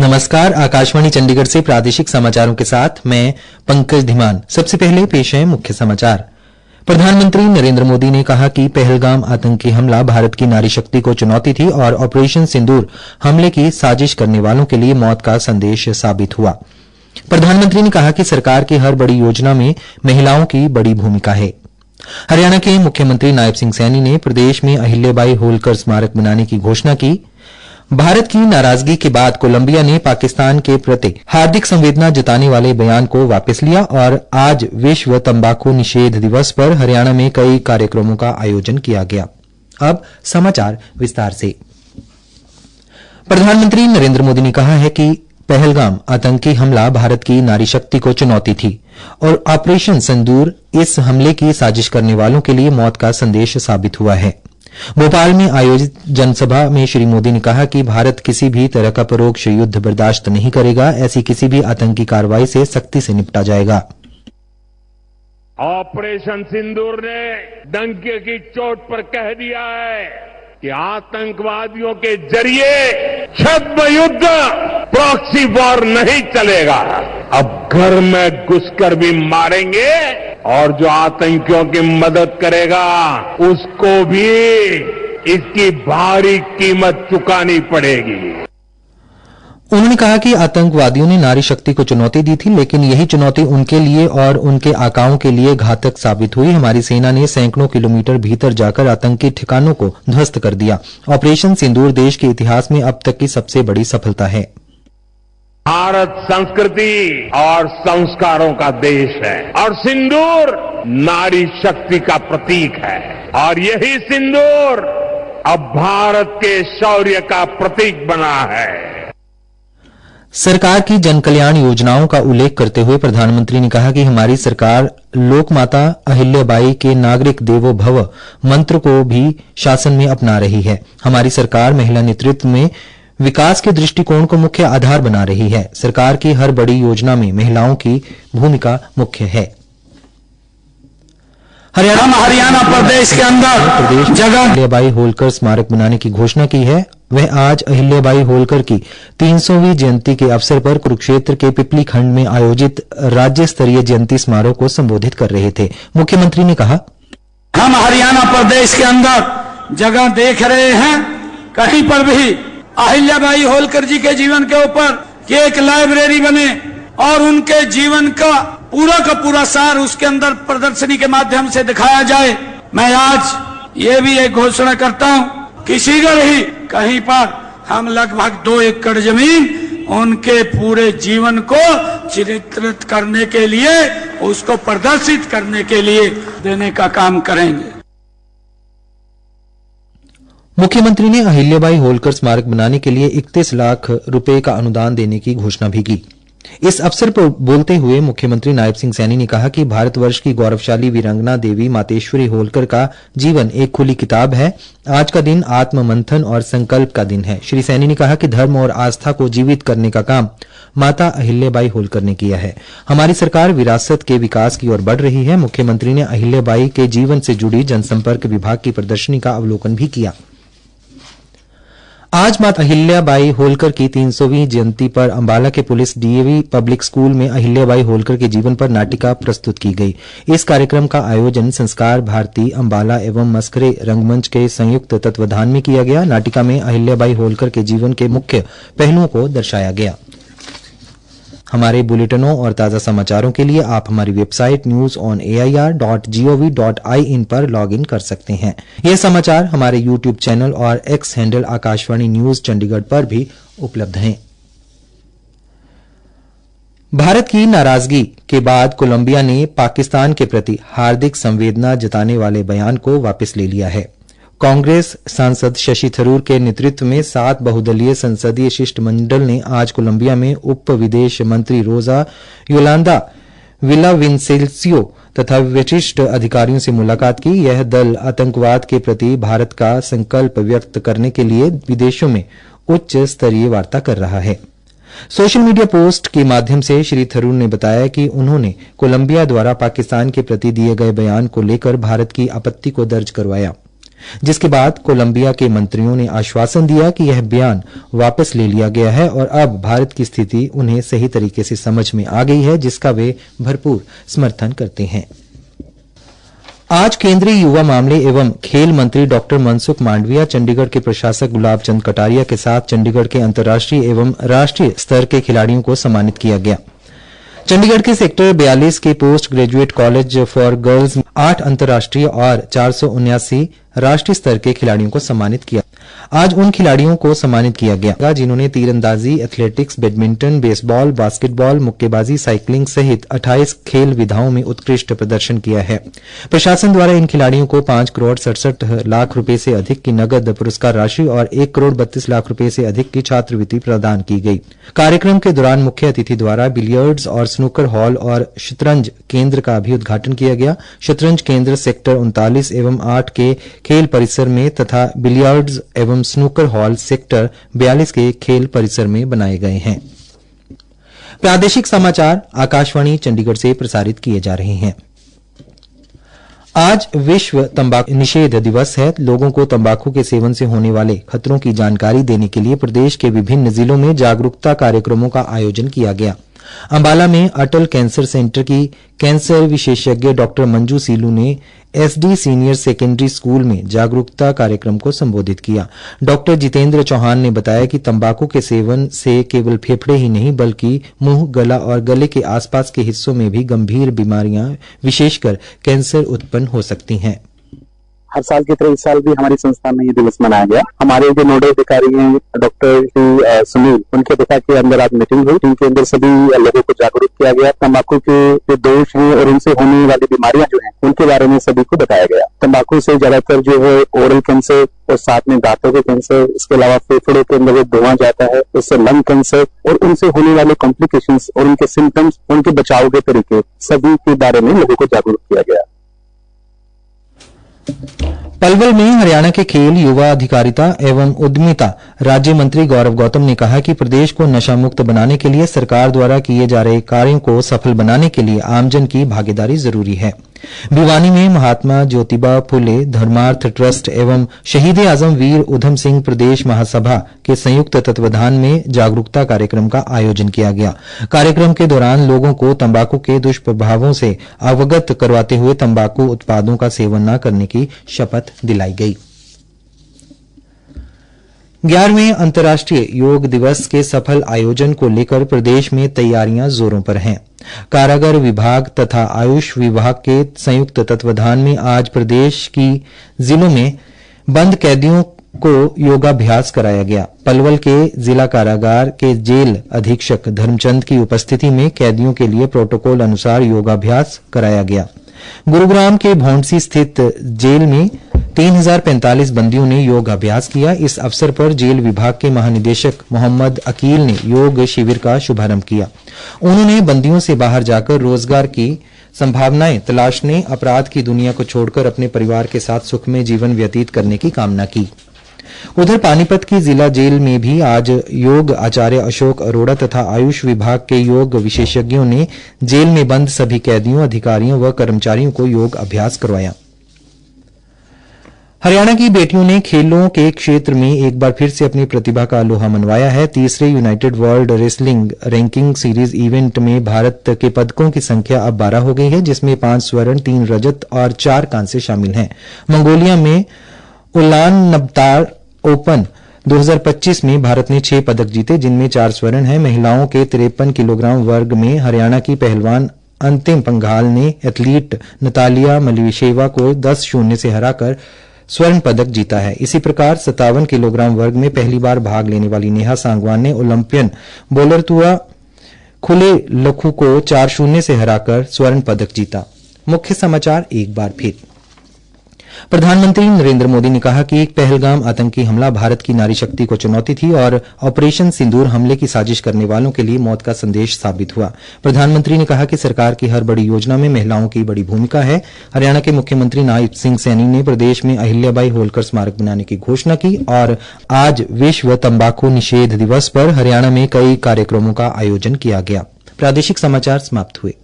नमस्कार, आकाशवाणी चंडीगढ़ से प्रादेशिक समाचारों के साथ मैं पंकज धीमान। सबसे पहले पेश है मुख्य समाचार। प्रधानमंत्री नरेंद्र मोदी ने कहा कि पहलगाम आतंकी हमला भारत की नारी शक्ति को चुनौती थी और ऑपरेशन सिंदूर हमले की साजिश करने वालों के लिए मौत का संदेश साबित हुआ। प्रधानमंत्री ने कहा कि सरकार की हर बड़ी योजना में महिलाओं की बड़ी भूमिका है। हरियाणा के मुख्यमंत्री नायब सिंह सैनी ने प्रदेश में अहिल्याबाई होलकर स्मारक बनाने की घोषणा की। भारत की नाराजगी के बाद कोलंबिया ने पाकिस्तान के प्रति हार्दिक संवेदना जताने वाले बयान को वापस लिया और आज विश्व तंबाकू निषेध दिवस पर हरियाणा में कई कार्यक्रमों का आयोजन किया गया। अब समाचार विस्तार से। प्रधानमंत्री नरेंद्र मोदी ने कहा है कि पहलगाम आतंकी हमला भारत की नारी शक्ति को चुनौती थी और ऑपरेशन सिंदूर इस हमले की साजिश करने वालों के लिए मौत का संदेश साबित हुआ है। भोपाल में आयोजित जनसभा में श्री मोदी ने कहा कि भारत किसी भी तरह का परोक्ष युद्ध बर्दाश्त नहीं करेगा। ऐसी किसी भी आतंकी कार्रवाई से सख्ती से निपटा जाएगा। ऑपरेशन सिंदूर ने डंके की चोट पर कह दिया है कि आतंकवादियों के जरिए छद्म युद्ध, प्रॉक्सी वॉर नहीं चलेगा। अब घर में घुसकर भी मारेंगे और जो आतंकियों की मदद करेगा उसको भी इसकी भारी कीमत चुकानी पड़ेगी। उन्होंने कहा कि आतंकवादियों ने नारी शक्ति को चुनौती दी थी, लेकिन यही चुनौती उनके लिए और उनके आकाओं के लिए घातक साबित हुई। हमारी सेना ने सैकड़ों किलोमीटर भीतर जाकर आतंकी ठिकानों को ध्वस्त कर दिया। ऑपरेशन सिंदूर देश के इतिहास में अब तक की सबसे बड़ी सफलता है। भारत संस्कृति और संस्कारों का देश है और सिंदूर नारी शक्ति का प्रतीक है और यही सिंदूर अब भारत के शौर्य का प्रतीक बना है। सरकार की जन कल्याण योजनाओं का उल्लेख करते हुए प्रधानमंत्री ने कहा कि हमारी सरकार लोकमाता अहिल्याबाई के नागरिक देवो भव मंत्र को भी शासन में अपना रही है। हमारी सरकार महिला नेतृत्व में विकास के दृष्टिकोण को मुख्य आधार बना रही है। सरकार की हर बड़ी योजना में महिलाओं की भूमिका मुख्य है। हरियाणा प्रदेश के अंदर जगह अहिल्याबाई होलकर स्मारक बनाने की घोषणा की है। वह आज अहिल्याबाई होलकर की 300वीं जयंती के अवसर पर कुरुक्षेत्र के पिपली खंड में आयोजित राज्य स्तरीय जयंती समारोह को संबोधित कर रहे थे। मुख्यमंत्री ने कहा, हम हरियाणा प्रदेश के अंदर जगह देख रहे हैं, कहीं पर भी अहिल्याबाई होलकर जी के जीवन के ऊपर कि एक लाइब्रेरी बने और उनके जीवन का पूरा सार उसके अंदर प्रदर्शनी के माध्यम से दिखाया जाए। मैं आज ये भी एक घोषणा करता हूं कि शीघ्र ही कहीं पर हम लगभग 2 एकड़ जमीन उनके पूरे जीवन को चित्रित करने के लिए, उसको प्रदर्शित करने के लिए देने का काम करेंगे। मुख्यमंत्री ने अहिल्याबाई होलकर स्मारक बनाने के लिए 31 लाख रुपए का अनुदान देने की घोषणा भी की। इस अवसर पर बोलते हुए मुख्यमंत्री नायब सिंह सैनी ने कहा कि भारतवर्ष की गौरवशाली वीरांगना देवी मातेश्वरी होलकर का जीवन एक खुली किताब है। आज का दिन आत्म मंथन और संकल्प का दिन है। श्री सैनी ने कहा कि धर्म और आस्था को जीवित करने का काम माता अहिल्याबाई होलकर ने किया है। हमारी सरकार विरासत के विकास की ओर बढ़ रही है। मुख्यमंत्री ने अहिल्याबाई के जीवन से जुड़ी जनसंपर्क विभाग की प्रदर्शनी का अवलोकन भी किया। आज माता अहिल्याबाई होलकर की 300वीं जयंती पर अंबाला के पुलिस डीएवी पब्लिक स्कूल में अहिल्याबाई होलकर के जीवन पर नाटिका प्रस्तुत की गई। इस कार्यक्रम का आयोजन संस्कार भारती अंबाला एवं मस्करे रंगमंच के संयुक्त तत्वाधान में किया गया। नाटिका में अहिल्याबाई होलकर के जीवन के मुख्य पहलुओं को दर्शाया गया। हमारे बुलेटिनों और ताजा समाचारों के लिए आप हमारी वेबसाइट newsonair.gov.in पर लॉग इन कर सकते हैं। ये समाचार हमारे यूट्यूब चैनल और x handle Akashvani news Chandigarh पर भी उपलब्ध हैं। भारत की नाराजगी के बाद कोलंबिया ने पाकिस्तान के प्रति हार्दिक संवेदना जताने वाले बयान को वापस ले लिया है। कांग्रेस सांसद शशि थरूर के नेतृत्व में 7 बहुदलीय संसदीय शिष्टमंडल ने आज कोलंबिया में उप विदेश मंत्री रोजा योलांदा विलाविंसेल्सियो तथा वरिष्ठ अधिकारियों से मुलाकात की। यह दल आतंकवाद के प्रति भारत का संकल्प व्यक्त करने के लिए विदेशों में उच्च स्तरीय वार्ता कर रहा है। सोशल मीडिया पोस्ट के माध्यम से श्री थरूर ने बताया कि उन्होंने कोलंबिया द्वारा पाकिस्तान के प्रति दिए गए बयान को लेकर भारत की आपत्ति को दर्ज करवाया। जिसके बाद कोलंबिया के मंत्रियों ने आश्वासन दिया कि यह बयान वापस ले लिया गया है और अब भारत की स्थिति उन्हें सही तरीके से समझ में आ गई है, जिसका वे भरपूर समर्थन करते हैं। आज केंद्रीय युवा मामले एवं खेल मंत्री डॉक्टर मनसुख मांडविया चंडीगढ़ के प्रशासक गुलाब चंद कटारिया के साथ चंडीगढ़ के अंतर्राष्ट्रीय एवं राष्ट्रीय स्तर के खिलाड़ियों को सम्मानित किया गया। चंडीगढ़ के सेक्टर 42 के post graduate college for girls 8 अंतर्राष्ट्रीय और 479 राष्ट्रीय स्तर के खिलाड़ियों को सम्मानित किया। आज उन खिलाड़ियों को सम्मानित किया गया जिन्होंने तीरंदाजी, एथलेटिक्स, बैडमिंटन, बेसबॉल, बास्केटबॉल, मुक्केबाजी, साइकिलिंग सहित 28 खेल विधाओं में उत्कृष्ट प्रदर्शन किया है। प्रशासन द्वारा इन खिलाड़ियों को 5 करोड़ 67 लाख रुपए से अधिक की नगद पुरस्कार राशि और 1 करोड़ 32 लाख रुपए से अधिक की छात्रवृत्ति प्रदान की गई। कार्यक्रम के दौरान मुख्य अतिथि द्वारा बिलियर्ड्स और स्नूकर हॉल और शतरंज केंद्र का भी उद्घाटन किया गया। शतरंज केंद्र सेक्टर 39 एवं 8 के खेल परिसर में तथा बिलियर्ड्स एवं स्नूकर हॉल सेक्टर 42 के खेल परिसर में बनाए गए हैं। प्रादेशिक समाचार आकाशवाणी चंडीगढ़ से प्रसारित किए जा रहे हैं। आज विश्व तंबाकू निषेध दिवस है। लोगों को तंबाकू के सेवन से होने वाले खतरों की जानकारी देने के लिए प्रदेश के विभिन्न जिलों में जागरूकता कार्यक्रमों का आयोजन किया गया। अंबाला में अटल कैंसर सेंटर की कैंसर विशेषज्ञ डॉक्टर मंजू सीलू ने एसडी सीनियर सेकेंडरी स्कूल में जागरूकता कार्यक्रम को संबोधित किया। डॉक्टर जितेंद्र चौहान ने बताया कि तंबाकू के सेवन से केवल फेफड़े ही नहीं बल्कि मुंह, गला और गले के आसपास के हिस्सों में भी गंभीर बीमारियां विशेषकर कैंसर उत्पन्न हो सकती हैं। हर साल की तरह इस साल भी हमारी संस्था में ये दिवस मनाया गया। हमारे जो नोडल अधिकारी हैं डॉक्टर सुनील, उनके पिता के अंदर आज मीटिंग हुई। इनके अंदर सभी लोगों को जागरूक किया गया। तंबाकू के जो दोष हैं और उनसे होने वाली बीमारियां जो हैं उनके बारे में सभी को बताया गया। तंबाकू से ज्यादातर जो है ओरल कैंसर और साथ में दांतों के कैंसर, इसके अलावा फेफड़ों के अंदर जो धुआं जाता है उससे लंग कैंसर और उनसे होने वाले कॉम्प्लिकेशंस और उनके सिम्टम्स, उनके बचाव के तरीके सभी के बारे में लोगों को जागरूक किया गया। पलवल में हरियाणा के खेल, युवा अधिकारिता एवं उद्यमिता राज्य मंत्री गौरव गौतम ने कहा कि प्रदेश को नशा मुक्त बनाने के लिए सरकार द्वारा किए जा रहे कार्यों को सफल बनाने के लिए आमजन की भागीदारी जरूरी है। भिवानी में महात्मा ज्योतिबा फुले धर्मार्थ ट्रस्ट एवं शहीद आजम वीर उधम सिंह प्रदेश महासभा के संयुक्त तत्वाधान में जागरूकता कार्यक्रम का आयोजन किया गया। कार्यक्रम के दौरान लोगों को तंबाकू के दुष्प्रभावों से अवगत करवाते हुए तंबाकू उत्पादों का सेवन न करने की शपथ दिलाई गई। 11वें अंतर्राष्ट्रीय योग दिवस के सफल आयोजन को लेकर प्रदेश में तैयारियां जोरों पर हैं। कारागार विभाग तथा आयुष विभाग के संयुक्त तत्वाधान में आज प्रदेश की जिलों में बंद कैदियों को योगाभ्यास कराया गया। पलवल के जिला कारागार के जेल अधीक्षक धर्मचंद की उपस्थिति में कैदियों के लिए प्रोटोकॉल अनुसार योगाभ्यास कराया गया। गुरुग्राम के भौंडसी स्थित जेल में 3045 बंदियों ने योग अभ्यास किया। इस अवसर पर जेल विभाग के महानिदेशक मोहम्मद अकील ने योग शिविर का शुभारंभ किया। उन्होंने बंदियों से बाहर जाकर रोजगार की संभावनाएं तलाशने, अपराध की दुनिया को छोड़कर अपने परिवार के साथ सुखमय जीवन व्यतीत करने की कामना की। उधर पानीपत की जिला जेल में भी आज योग आचार्य अशोक अरोड़ा तथा आयुष विभाग के योग विशेषज्ञों ने जेल में बंद सभी कैदियों, अधिकारियों व कर्मचारियों को योग अभ्यास करवाया। हरियाणा की बेटियों ने खेलों के क्षेत्र में एक बार फिर से अपनी प्रतिभा का लोहा मनवाया है। तीसरे United world wrestling ranking series event में भारत के पदकों की संख्या अब 12 हो गई है, जिसमें 5 स्वर्ण, 3 रजत और 4 कांस्य शामिल हैं। मंगोलिया में उलान नबतार ओपन 2025 में भारत ने 6 पदक जीते, जिनमें 4 स्वर्ण हैं। महिलाओं के 53 किलोग्राम वर्ग में हरियाणा की पहलवान अंतिम पंघाल ने एथलीट नतालिया मलिशेवा को 10-0 से हराकर स्वर्ण पदक जीता है। इसी प्रकार 57 किलोग्राम वर्ग में पहली बार भाग लेने वाली नेहा सांगवान ने ओलंपियन बोलरतुआ खुले लखू को 4-0 से हराकर स्वर्ण पदक जीता। मुख्य समाचार एक बार फिर। प्रधानमंत्री नरेंद्र मोदी ने कहा कि पहलगाम आतंकी हमला भारत की नारी शक्ति को चुनौती थी और ऑपरेशन सिंदूर हमले की साजिश करने वालों के लिए मौत का संदेश साबित हुआ। प्रधानमंत्री ने कहा कि सरकार की हर बड़ी योजना में महिलाओं की बड़ी भूमिका है। हरियाणा के मुख्यमंत्री नायब सिंह सैनी ने प्रदेश में अहिल्याबाई होलकर स्मारक बनाने की घोषणा की और आज विश्व तंबाकू निषेध दिवस पर हरियाणा में कई कार्यक्रमों का आयोजन किया गया। प्रादेशिक समाचार समाप्त हुए।